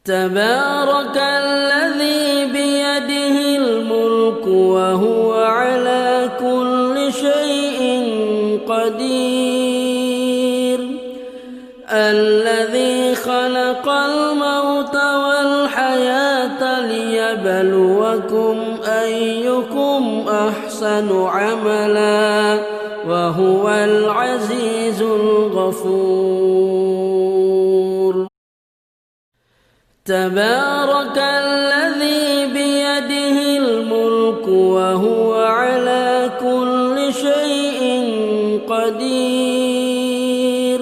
Tabarakalladzi biyadihil mulku wa huwa ala kulli syai'in qadir. Alladzi khalaqal mauta wal hayata liyabluwakum ayyukum ahsanu amala wa huwal azizul ghafur. Tabarakalladzi biyadihil mulku wa huwa ala kulli syai'in qadir.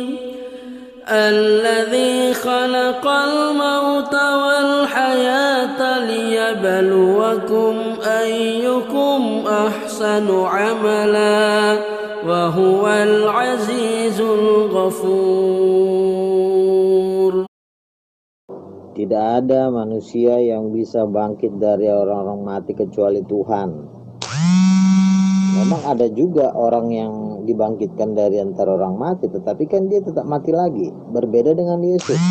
Alladzi khalaqal mauta wal hayata liyabluwakum ayyukum ahsanu amala wa huwal azizul ghafur. Tidak ada manusia yang bisa bangkit dari orang-orang mati kecuali Tuhan. Memang ada juga orang yang dibangkitkan dari antara orang mati, tetapi kan dia tetap mati lagi. Berbeda dengan Yesus.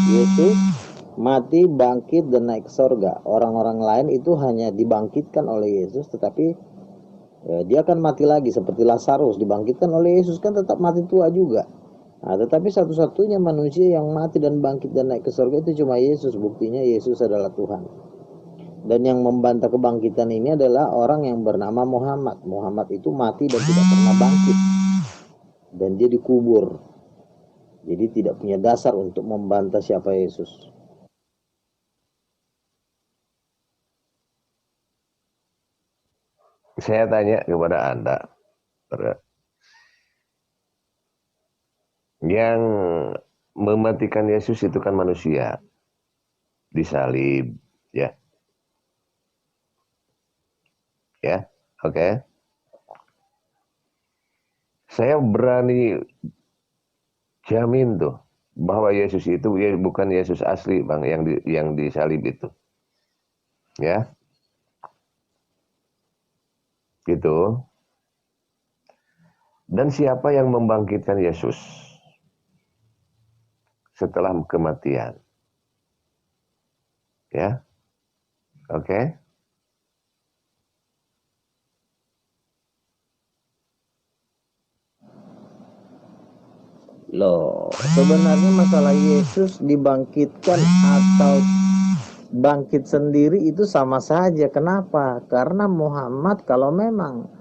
Yesus mati, bangkit, dan naik ke surga. Orang-orang lain itu hanya dibangkitkan oleh Yesus, tetapi dia akan mati lagi. Seperti Lazarus dibangkitkan oleh Yesus, kan tetap mati tua juga. Nah, tetapi satu-satunya manusia yang mati dan bangkit dan naik ke surga itu cuma Yesus. Buktinya Yesus adalah Tuhan. Dan yang membantah kebangkitan ini adalah orang yang bernama Muhammad. Muhammad itu mati dan tidak pernah bangkit. Dan dia dikubur. Jadi tidak punya dasar untuk membantah siapa Yesus. Saya tanya kepada Anda, yang mematikan Yesus itu kan manusia, disalib, ya, oke. Saya berani jamin tuh bahwa Yesus itu bukan Yesus asli, bang, yang disalib itu, ya, gitu. Dan siapa yang membangkitkan Yesus setelah kematian? Ya, oke. Loh, sebenarnya masalah Yesus dibangkitkan atau bangkit sendiri itu sama saja. Kenapa? Karena Muhammad, kalau memang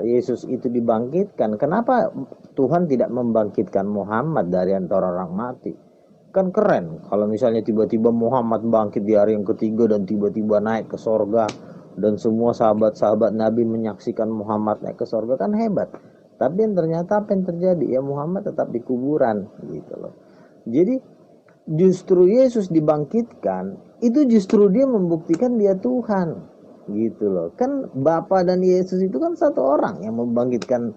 Yesus itu dibangkitkan, kenapa Tuhan tidak membangkitkan Muhammad dari antara orang mati? Kan keren kalau misalnya tiba-tiba Muhammad bangkit di hari yang ketiga dan tiba-tiba naik ke sorga, dan semua sahabat-sahabat Nabi menyaksikan Muhammad naik ke sorga, kan hebat. Tapi yang ternyata apa yang terjadi? Ya Muhammad tetap di kuburan gitu loh. Jadi justru Yesus dibangkitkan, itu justru dia membuktikan dia Tuhan gitu loh. Kan Bapa dan Yesus itu kan satu orang. Yang membangkitkan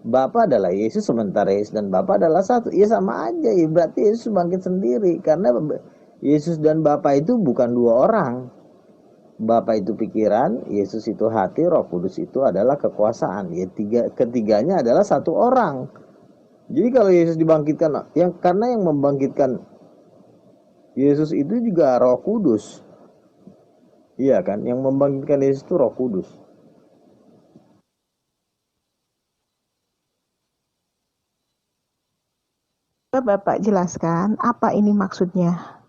Bapa adalah Yesus, sementara Yesus dan Bapa adalah satu. Ya sama aja ya, berarti Yesus bangkit sendiri. Karena Yesus dan Bapa itu bukan dua orang. Bapa itu pikiran, Yesus itu hati, Roh Kudus itu adalah kekuasaan. Ya ketiganya adalah satu orang. Jadi kalau Yesus dibangkitkan, karena yang membangkitkan Yesus itu juga Roh Kudus. Iya kan, yang membangkitkan Yesus itu Roh Kudus. Bapak jelaskan apa ini maksudnya.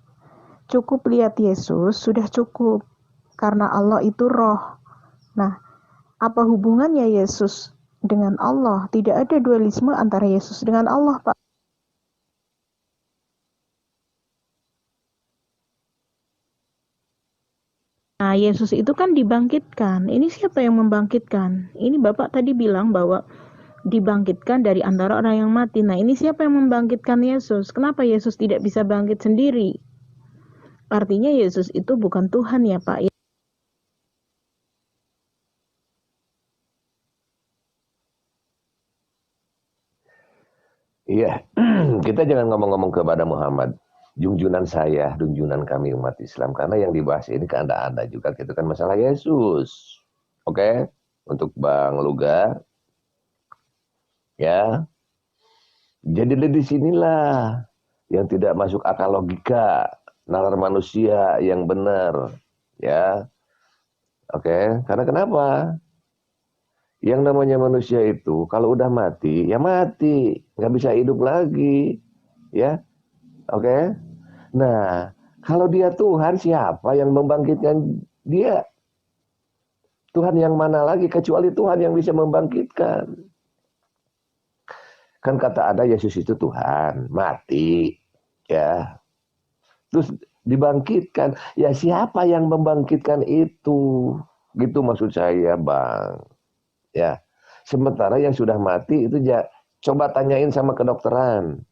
Cukup lihat Yesus sudah cukup, karena Allah itu roh. Nah, apa hubungannya Yesus dengan Allah? Tidak ada dualisme antara Yesus dengan Allah, Pak. Nah, Yesus itu kan dibangkitkan. Ini siapa yang membangkitkan? Ini Bapak tadi bilang bahwa dibangkitkan dari antara orang yang mati. Nah, ini siapa yang membangkitkan Yesus? Kenapa Yesus tidak bisa bangkit sendiri? Artinya Yesus itu bukan Tuhan ya, Pak. Iya, kita jangan ngomong-ngomong kepada Muhammad. Junjunan saya, junjunan kami umat Islam. Karena yang dibahas ini ke Anda juga, gitu kan, masalah Yesus. Oke? Untuk Bang Luga. Ya. Jadi di sinilah yang tidak masuk akal logika. nalar manusia yang benar, ya. Oke, karena kenapa? Yang namanya manusia itu kalau udah mati, ya mati, nggak bisa hidup lagi, ya. Oke. Nah, kalau dia Tuhan, siapa yang membangkitkan dia? Tuhan yang mana lagi kecuali Tuhan yang bisa membangkitkan? Kan kata ada Yesus itu Tuhan, mati, ya. Terus dibangkitkan. Ya siapa yang membangkitkan itu? Gitu maksud saya, Bang. Ya. Sementara yang sudah mati itu coba tanyain sama kedokteran,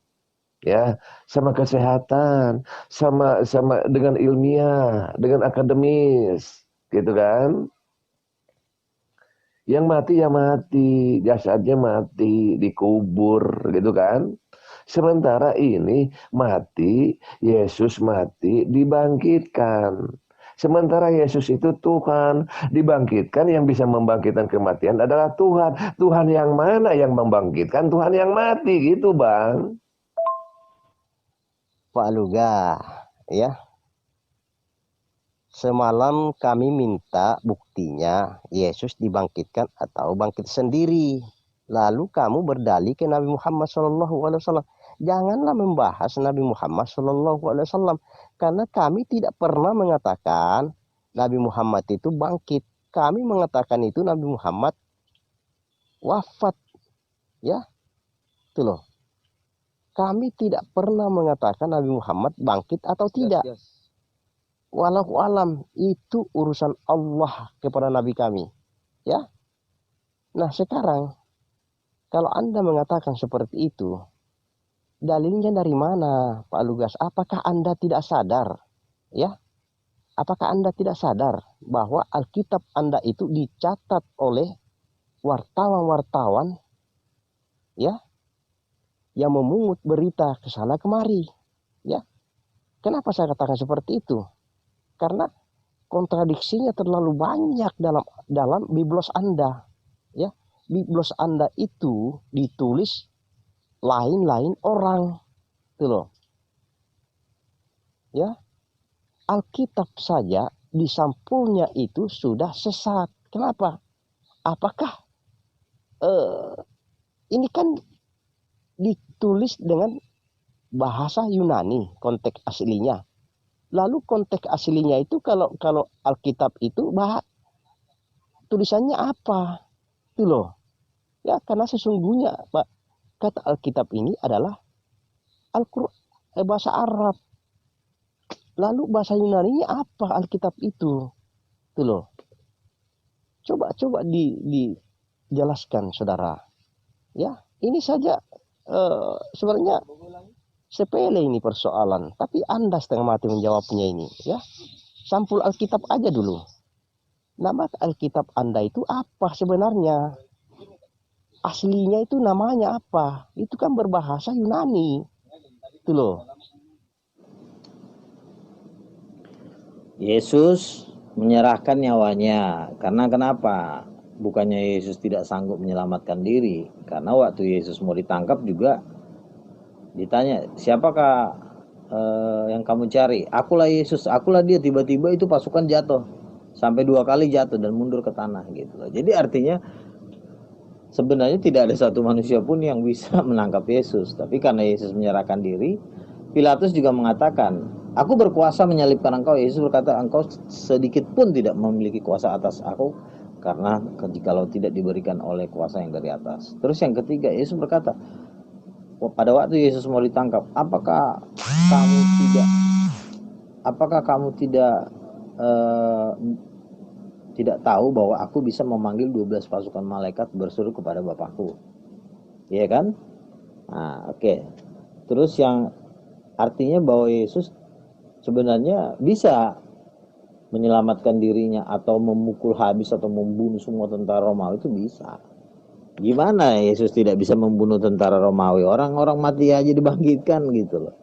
ya, sama kesehatan, sama dengan ilmiah, dengan akademis, gitu kan? Yang mati ya mati, jasadnya mati, dikubur, gitu kan? Sementara ini mati, Yesus mati, dibangkitkan. Sementara Yesus itu Tuhan, dibangkitkan, yang bisa membangkitkan kematian adalah Tuhan. Tuhan yang mana yang membangkitkan? Tuhan yang mati, gitu Bang. Pak Luga, ya. Semalam kami minta buktinya Yesus dibangkitkan atau bangkit sendiri. Lalu kamu berdalih ke Nabi Muhammad SAW. Janganlah membahas Nabi Muhammad SAW. Karena kami tidak pernah mengatakan Nabi Muhammad itu bangkit. Kami mengatakan itu Nabi Muhammad wafat. Ya, itu loh. Kami tidak pernah mengatakan Nabi Muhammad bangkit atau tidak. Walau alam, itu urusan Allah kepada Nabi kami. Ya. Nah sekarang, kalau Anda mengatakan seperti itu, dalilnya dari mana, Pak Lugas? Apakah Anda tidak sadar? Ya. Apakah Anda tidak sadar bahwa Alkitab Anda itu dicatat oleh wartawan-wartawan, ya, yang memungut berita ke sana kemari, ya? Kenapa saya katakan seperti itu? Karena kontradiksinya terlalu banyak dalam biblos Anda, ya. Biblos Anda itu ditulis lain-lain orang, itu loh. Ya. Alkitab saja di sampulnya itu sudah sesat. Kenapa? Apakah ini kan ditulis dengan bahasa Yunani konteks aslinya. Lalu konteks aslinya itu kalau Alkitab itu tulisannya apa? Itu loh. Ya, karena sesungguhnya Pak, kata Alkitab ini adalah Al-Qur'an bahasa Arab. Lalu bahasa Yunaninya apa Alkitab itu? Itu loh. Coba dijelaskan Saudara. Ya, ini saja sebenarnya sepele ini persoalan, tapi Anda setengah mati menjawabnya ini, ya. Sampul Alkitab aja dulu. Nama Alkitab Anda itu apa sebenarnya? Aslinya itu namanya apa? Itu kan berbahasa Yunani. Itu loh. Yesus menyerahkan nyawanya. Karena kenapa? Bukannya Yesus tidak sanggup menyelamatkan diri. Karena waktu Yesus mau ditangkap juga ditanya, siapakah yang kamu cari? Akulah Yesus, akulah dia. Tiba-tiba itu pasukan jatuh, sampai 2 kali jatuh dan mundur ke tanah gitu loh. Jadi artinya sebenarnya tidak ada satu manusia pun yang bisa menangkap Yesus. Tapi karena Yesus menyerahkan diri, Pilatus juga mengatakan, aku berkuasa menyalibkan engkau. Yesus berkata, engkau sedikit pun tidak memiliki kuasa atas aku, karena jikalau tidak diberikan oleh kuasa yang dari atas. Terus yang ketiga, Yesus berkata, pada waktu Yesus mau ditangkap, apakah kamu tidak tahu bahwa aku bisa memanggil 12 pasukan malaikat berseru kepada Bapakku? Iya kan? Nah, oke. Terus yang artinya bahwa Yesus sebenarnya bisa menyelamatkan dirinya atau memukul habis atau membunuh semua tentara Romawi, itu bisa. Gimana Yesus tidak bisa membunuh tentara Romawi? Orang-orang mati aja dibangkitkan gitu loh.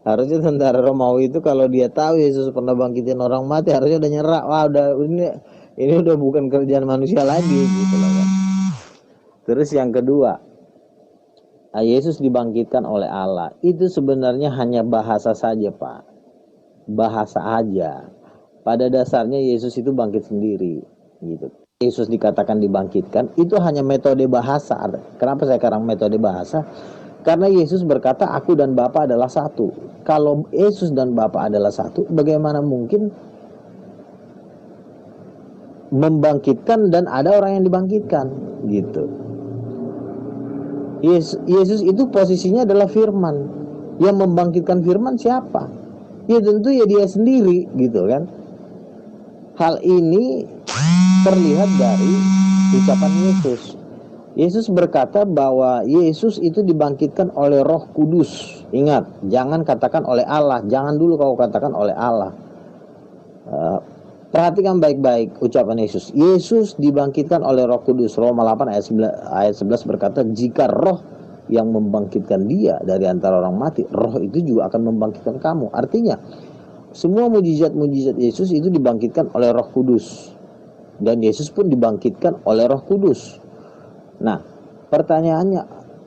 Harusnya tentara Romawi itu kalau dia tahu Yesus pernah bangkitin orang mati, harusnya udah nyerah. Wah, ini udah bukan kerjaan manusia lagi gitu loh kan. Terus yang kedua, Yesus dibangkitkan oleh Allah. Itu sebenarnya hanya bahasa saja, Pak. bahasa aja. Pada dasarnya Yesus itu bangkit sendiri gitu. Yesus dikatakan dibangkitkan itu hanya metode bahasa. Kenapa saya sekarang metode bahasa? Karena Yesus berkata aku dan Bapa adalah satu. Kalau Yesus dan Bapa adalah satu, bagaimana mungkin membangkitkan dan ada orang yang dibangkitkan gitu. Yesus itu posisinya adalah firman. Yang membangkitkan firman siapa? Ya tentu ya dia sendiri gitu kan. Hal ini terlihat dari ucapan Yesus. Yesus berkata bahwa Yesus itu dibangkitkan oleh Roh Kudus. Ingat, jangan katakan oleh Allah. Jangan dulu kau katakan oleh Allah. Perhatikan baik-baik ucapan Yesus. Yesus dibangkitkan oleh Roh Kudus. Roma 8 ayat 11 berkata, jika roh yang membangkitkan dia dari antara orang mati, roh itu juga akan membangkitkan kamu. Artinya, semua mujizat-mujizat Yesus itu dibangkitkan oleh Roh Kudus. Dan Yesus pun dibangkitkan oleh Roh Kudus. Nah, pertanyaannya,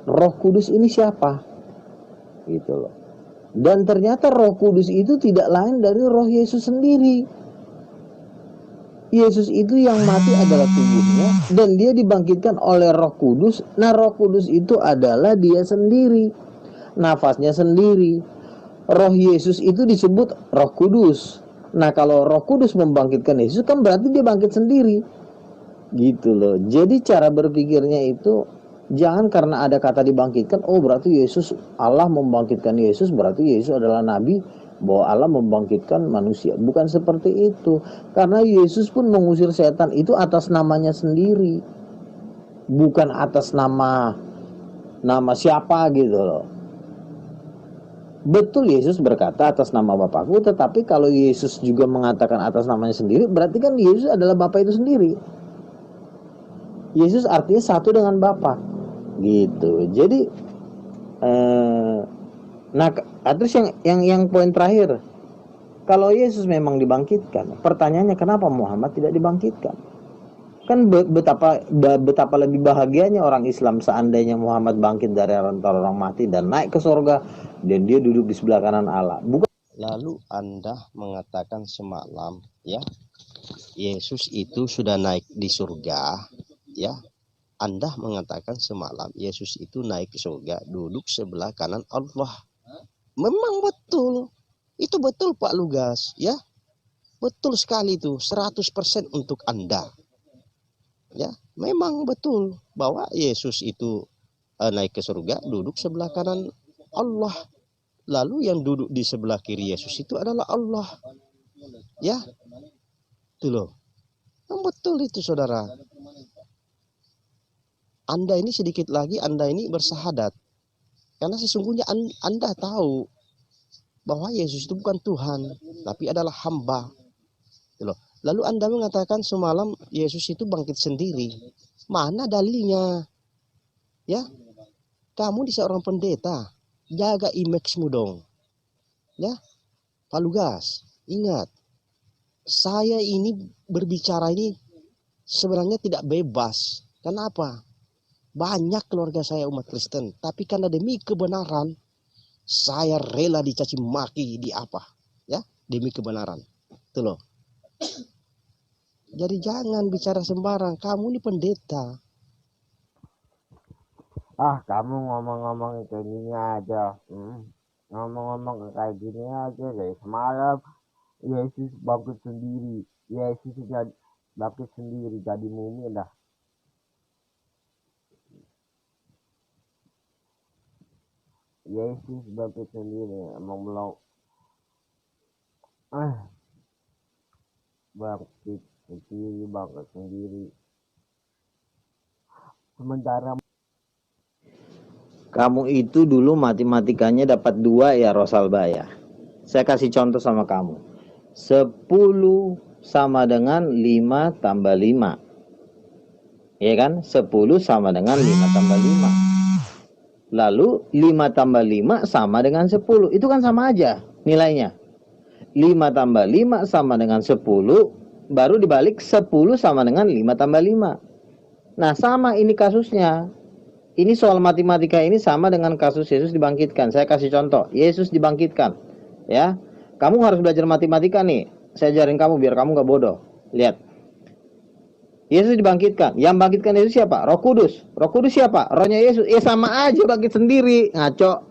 Roh Kudus ini siapa? Gitu loh. Dan ternyata Roh Kudus itu tidak lain dari Roh Yesus sendiri. Yesus itu yang mati adalah tubuhnya dan dia dibangkitkan oleh Roh Kudus. Nah, Roh Kudus itu adalah dia sendiri. Nafasnya sendiri. Roh Yesus itu disebut Roh Kudus. Nah, kalau Roh Kudus membangkitkan Yesus kan berarti dia bangkit sendiri. Gitu loh. Jadi cara berpikirnya itu jangan karena ada kata dibangkitkan, oh berarti Yesus, Allah membangkitkan Yesus, berarti Yesus adalah nabi, bahwa Allah membangkitkan manusia. Bukan seperti itu. Karena Yesus pun mengusir setan itu atas namanya sendiri. Bukan atas nama siapa gitu loh. Betul Yesus berkata atas nama Bapakku, tetapi kalau Yesus juga mengatakan atas namanya sendiri, berarti kan Yesus adalah Bapa itu sendiri. Yesus artinya satu dengan Bapa. Gitu. Jadi nah, terus yang poin terakhir, kalau Yesus memang dibangkitkan, pertanyaannya kenapa Muhammad tidak dibangkitkan? Kan betapa lebih bahagianya orang Islam seandainya Muhammad bangkit dari antara orang mati dan naik ke surga dan dia duduk di sebelah kanan Allah. Bukan. Lalu Anda mengatakan semalam ya, Yesus itu sudah naik di surga ya. Anda mengatakan semalam Yesus itu naik ke surga, duduk sebelah kanan Allah. Memang betul. Itu betul Pak Lugas ya. Betul sekali itu, 100% untuk Anda. Ya, memang betul bahwa Yesus itu naik ke surga, duduk sebelah kanan Allah. Lalu yang duduk di sebelah kiri Yesus itu adalah Allah. Ya. Itu loh. Yang betul itu saudara. Anda ini sedikit lagi Anda ini bersahadat. Karena sesungguhnya Anda tahu bahwa Yesus itu bukan Tuhan, tapi adalah hamba. Itu loh. Lalu Anda mengatakan semalam Yesus itu bangkit sendiri. Mana dalilnya? Ya, kamu di seorang pendeta, jaga image-mu dong. Ya, Pak Lugas, ingat, saya ini berbicara ini sebenarnya tidak bebas. Kenapa? Banyak keluarga saya umat Kristen, tapi karena demi kebenaran, saya rela dicaci maki di apa? Ya, demi kebenaran. Itu loh. Jadi jangan bicara sembarang. Kamu ini pendeta. Kamu ngomong-ngomong kayak gini aja. Ngomong-ngomong kayak gini aja dari semalam Yesus bangkit sendiri. Yesus jadi bangkit sendiri jadi mumi dah. Yesus bangkit sendiri. Emang belum bangkit sendiri. Sementara Kamu itu dulu matematikanya dapat 2 ya Rosalba ya. Saya kasih contoh sama kamu. 10 sama dengan 5 tambah 5. Ya kan? 10 sama dengan 5 tambah 5. Lalu 5 tambah 5 sama dengan 10. Itu kan sama aja nilainya. 5 tambah 5 sama dengan 10. Baru dibalik 10 sama dengan 5 tambah 5. Nah sama ini kasusnya. Ini soal matematika ini sama dengan kasus Yesus dibangkitkan. Saya kasih contoh. Yesus dibangkitkan. Ya. Kamu harus belajar matematika nih. Saya ajarin kamu biar kamu nggak bodoh. Lihat. Yesus dibangkitkan. Yang bangkitkan Yesus siapa? Roh Kudus. Roh Kudus siapa? Rohnya Yesus. Sama aja bangkit sendiri. Ngaco.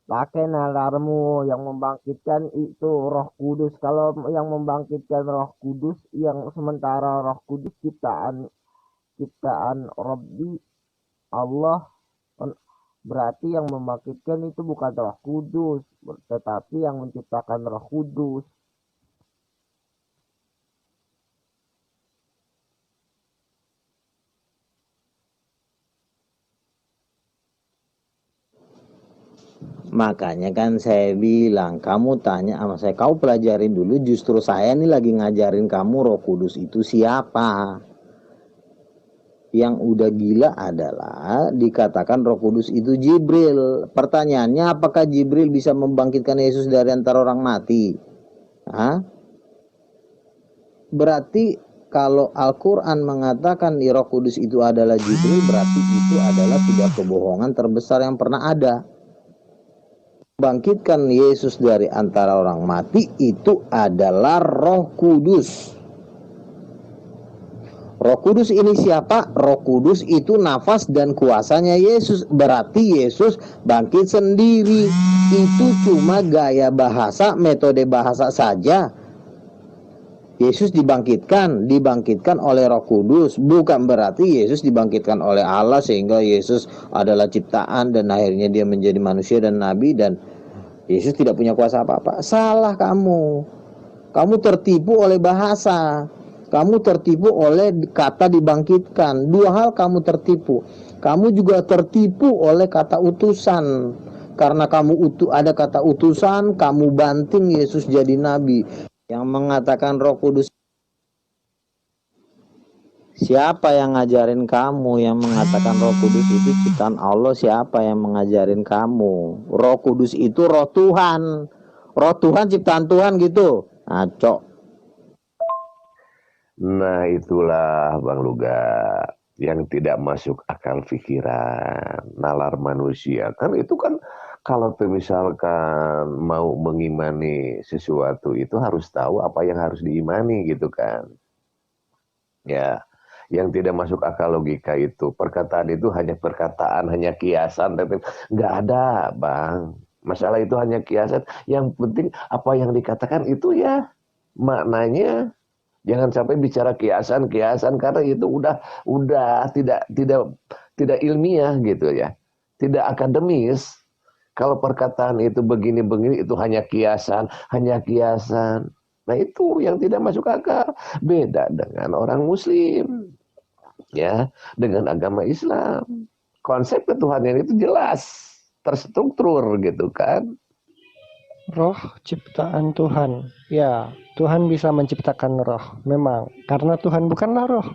Pakai nalarmu, yang membangkitkan itu Roh Kudus. Kalau yang membangkitkan Roh Kudus, yang sementara Roh Kudus ciptaan Rabbi Allah, berarti yang membangkitkan itu bukan Roh Kudus, tetapi yang menciptakan Roh Kudus. Makanya kan saya bilang, kamu tanya sama saya, kau pelajarin dulu, justru saya nih lagi ngajarin kamu Roh Kudus itu siapa. Yang udah gila adalah dikatakan Roh Kudus itu Jibril. Pertanyaannya, apakah Jibril bisa membangkitkan Yesus dari antara orang mati? Hah? Berarti kalau Al-Quran mengatakan Roh Kudus itu adalah Jibril, berarti itu adalah sebuah kebohongan terbesar yang pernah ada. Bangkitkan Yesus dari antara orang mati itu adalah Roh Kudus. Roh Kudus ini siapa? Roh Kudus itu nafas dan kuasanya Yesus. Berarti Yesus bangkit sendiri. Itu cuma gaya bahasa, metode bahasa saja. Yesus dibangkitkan oleh Roh Kudus. Bukan berarti Yesus dibangkitkan oleh Allah sehingga Yesus adalah ciptaan dan akhirnya dia menjadi manusia dan nabi dan Yesus tidak punya kuasa apa-apa. Salah kamu. Kamu tertipu oleh bahasa. Kamu tertipu oleh kata dibangkitkan. Dua hal kamu tertipu. Kamu juga tertipu oleh kata utusan. Karena kamu ada kata utusan, kamu banting Yesus jadi nabi. Yang mengatakan Roh Kudus, siapa yang ngajarin kamu? Yang mengatakan Roh Kudus itu ciptaan Allah, siapa yang mengajarin kamu? Roh Kudus itu roh Tuhan. Roh Tuhan ciptaan Tuhan gitu. Ngaco. Nah itulah Bang Luga yang tidak masuk akal pikiran, nalar manusia. Kan itu kan kalau misalkan mau mengimani sesuatu itu harus tahu apa yang harus diimani gitu kan. Ya, yang tidak masuk akal logika itu. Perkataan itu hanya perkataan, hanya kiasan. Tapi nggak ada Bang. Masalah itu hanya kiasan. Yang penting apa yang dikatakan itu ya maknanya. Jangan sampai bicara kiasan karena itu udah tidak ilmiah gitu ya. Tidak akademis. Kalau perkataan itu begini itu hanya kiasan. Nah itu yang tidak masuk akal. Beda dengan orang Muslim, ya, dengan agama Islam. Konsep ketuhanan itu jelas, terstruktur gitu kan. Roh ciptaan Tuhan. Ya, Tuhan bisa menciptakan roh. Memang, karena Tuhan bukanlah roh.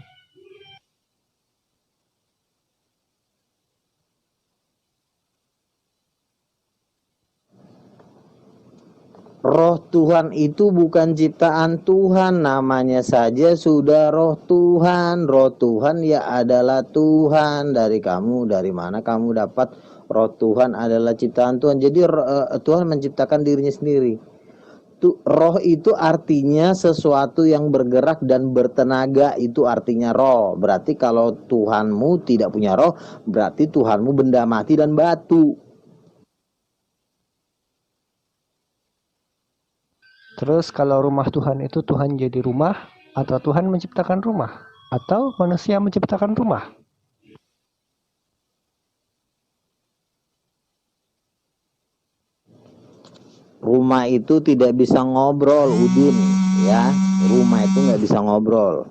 Roh Tuhan itu bukan ciptaan Tuhan, namanya saja sudah roh Tuhan. Roh Tuhan ya adalah Tuhan. Dari kamu, dari mana kamu dapat roh Tuhan adalah ciptaan Tuhan? Jadi Tuhan menciptakan dirinya sendiri. Roh itu artinya sesuatu yang bergerak dan bertenaga, itu artinya roh. Berarti kalau Tuhanmu tidak punya roh, berarti Tuhanmu benda mati dan batu. Terus kalau rumah Tuhan itu Tuhan jadi rumah, atau Tuhan menciptakan rumah, atau manusia menciptakan rumah? Rumah itu tidak bisa ngobrol, Udin, ya. Rumah itu nggak bisa ngobrol.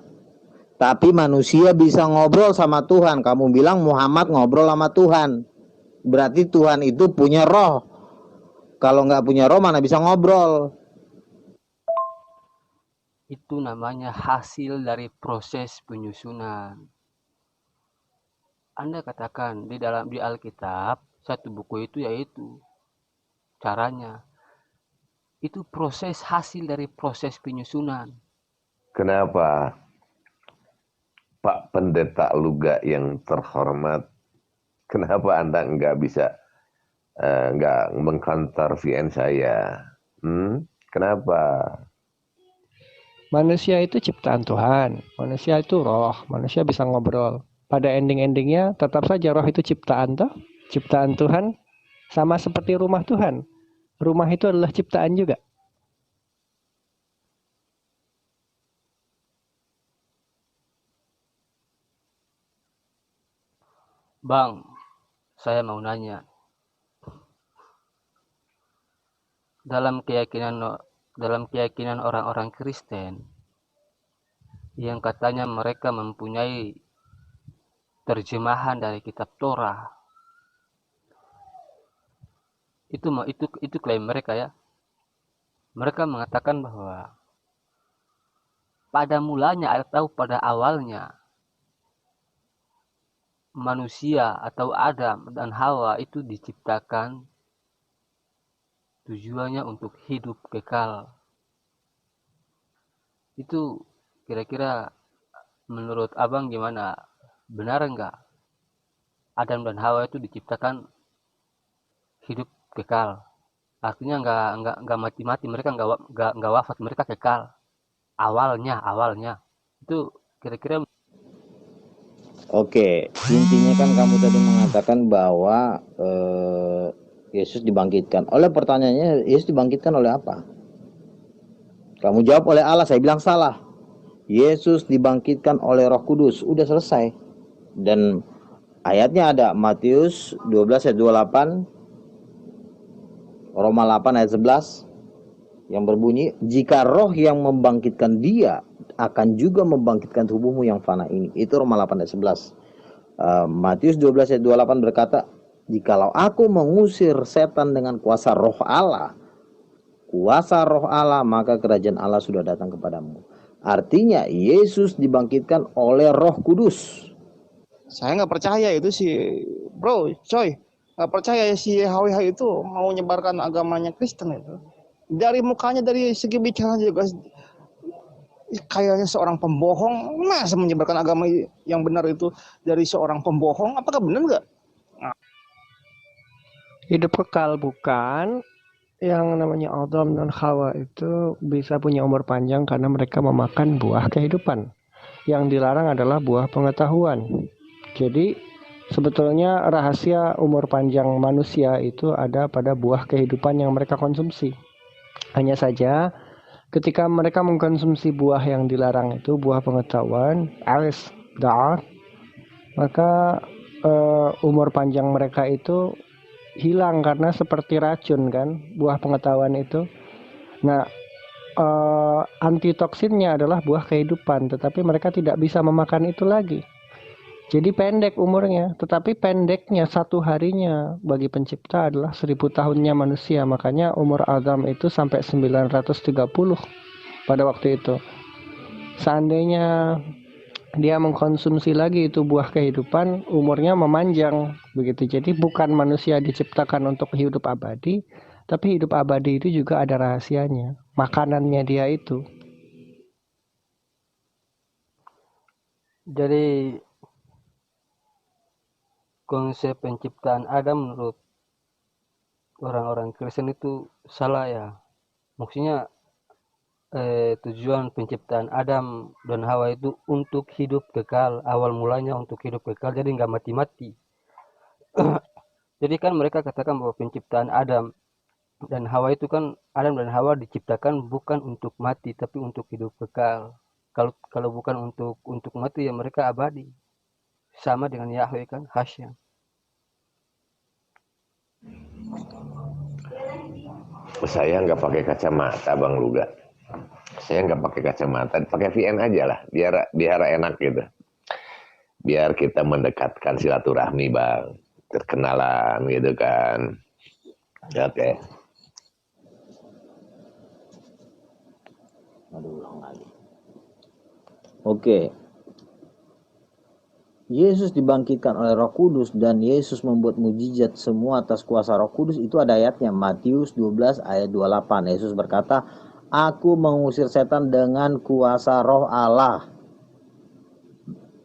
Tapi manusia bisa ngobrol sama Tuhan. Kamu bilang Muhammad ngobrol sama Tuhan. Berarti Tuhan itu punya roh. Kalau nggak punya roh mana bisa ngobrol? Itu namanya hasil dari proses penyusunan. Anda katakan di Alkitab satu buku itu yaitu caranya. Itu proses hasil dari proses penyusunan. Kenapa Pak Pendeta Luga yang terhormat, kenapa Anda nggak bisa nggak mengcounter VN saya? Kenapa? Manusia itu ciptaan Tuhan, manusia itu roh, manusia bisa ngobrol. Pada ending-endingnya tetap saja roh itu ciptaan toh, ciptaan Tuhan, sama seperti rumah Tuhan. Rumah itu adalah ciptaan juga. Bang, saya mau nanya. Dalam keyakinan orang-orang Kristen yang katanya mereka mempunyai terjemahan dari kitab Torah, itu klaim mereka ya. Mereka mengatakan bahwa pada mulanya atau pada awalnya manusia atau Adam dan Hawa itu diciptakan tujuannya untuk hidup kekal. Itu kira-kira menurut abang gimana? Benar enggak Adam dan Hawa itu diciptakan hidup kekal? Artinya enggak mati-mati, mereka enggak wafat, mereka kekal. Awalnya itu kira-kira. Oke, intinya kan kamu tadi mengatakan bahwa Yesus dibangkitkan. Oleh pertanyaannya, Yesus dibangkitkan oleh apa? Kamu jawab oleh Allah, saya bilang salah. Yesus dibangkitkan oleh Roh Kudus. Udah selesai. Dan ayatnya ada Matius 12 ayat 28, Roma 8 ayat 11 yang berbunyi, jika roh yang membangkitkan dia akan juga membangkitkan tubuhmu yang fana ini. Itu Roma 8 ayat 11. Matius 12 ayat 28 berkata, jikalau aku mengusir setan dengan kuasa roh Allah, maka kerajaan Allah sudah datang kepadamu. Artinya Yesus dibangkitkan oleh Roh Kudus. Saya nggak percaya itu sih, bro, coy. Nggak percaya si HWH itu mau menyebarkan agamanya Kristen itu. Dari mukanya, dari segi bicaranya juga kayaknya seorang pembohong. Masa menyebarkan agama yang benar itu dari seorang pembohong? Apakah benar nggak? Hidup kekal bukan. Yang namanya Adam dan Hawa itu bisa punya umur panjang karena mereka memakan buah kehidupan. Yang dilarang adalah buah pengetahuan. Jadi sebetulnya rahasia umur panjang manusia itu ada pada buah kehidupan yang mereka konsumsi. Hanya saja ketika mereka mengkonsumsi buah yang dilarang itu, buah pengetahuan, maka umur panjang mereka itu hilang karena seperti racun kan, buah pengetahuan itu. Nah, antitoksinnya adalah buah kehidupan, tetapi mereka tidak bisa memakan itu lagi. Jadi pendek umurnya, tetapi pendeknya satu harinya bagi pencipta adalah 1000 tahunnya manusia. Makanya umur Adam itu sampai 930 pada waktu itu. Seandainya dia mengkonsumsi lagi itu buah kehidupan, umurnya memanjang begitu. Jadi bukan manusia diciptakan untuk hidup abadi, tapi hidup abadi itu juga ada rahasianya, makanannya dia itu. Jadi konsep penciptaan Adam menurut orang-orang Kristen itu salah ya. Maksudnya tujuan penciptaan Adam dan Hawa itu untuk hidup kekal, awal mulanya untuk hidup kekal, jadi nggak mati-mati. Jadi kan mereka katakan bahwa penciptaan Adam dan Hawa itu kan, Adam dan Hawa diciptakan bukan untuk mati tapi untuk hidup kekal. Kalau bukan untuk mati ya mereka abadi. Sama dengan Yahweh kan, Hasya. Saya nggak pakai kacamata, Bang Luga. Saya nggak pakai kacamata, pakai VN aja lah, biar enak gitu. Biar kita mendekatkan silaturahmi, Bang. Terkenalan gitu kan. Oke. Oke. Yesus dibangkitkan oleh Roh Kudus dan Yesus membuat mujizat semua atas kuasa Roh Kudus, itu ada ayatnya, Matius 12 ayat 28. Yesus berkata, aku mengusir setan dengan kuasa Roh Allah.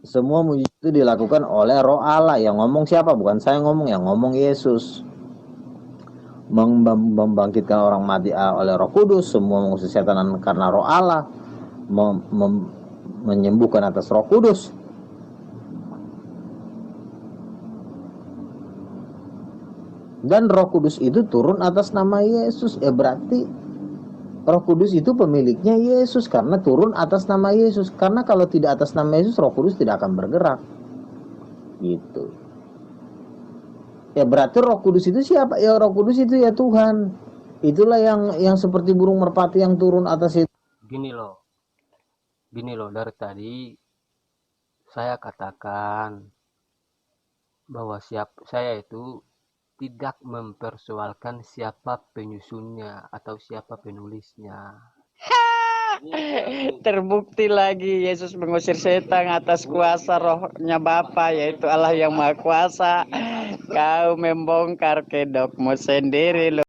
Semua mujizat itu dilakukan oleh Roh Allah. Yang ngomong siapa? Bukan saya ngomong, yang ngomong Yesus. membangkitkan orang mati oleh Roh Kudus, semua mengusir setan karena Roh Allah, menyembuhkan atas Roh Kudus. Dan Roh Kudus itu turun atas nama Yesus. Berarti Roh Kudus itu pemiliknya Yesus karena turun atas nama Yesus. Karena kalau tidak atas nama Yesus, Roh Kudus tidak akan bergerak. Gitu. Ya berarti Roh Kudus itu siapa? Ya Roh Kudus itu ya Tuhan. Itulah yang seperti burung merpati yang turun atas itu. Gini loh, dari tadi saya katakan bahwa saya itu tidak mempersoalkan siapa penyusunnya atau siapa penulisnya. Terbukti lagi Yesus mengusir setan atas kuasa rohnya Bapa, yaitu Allah yang Maha Kuasa. Kau membongkar kedokmu sendiri loh.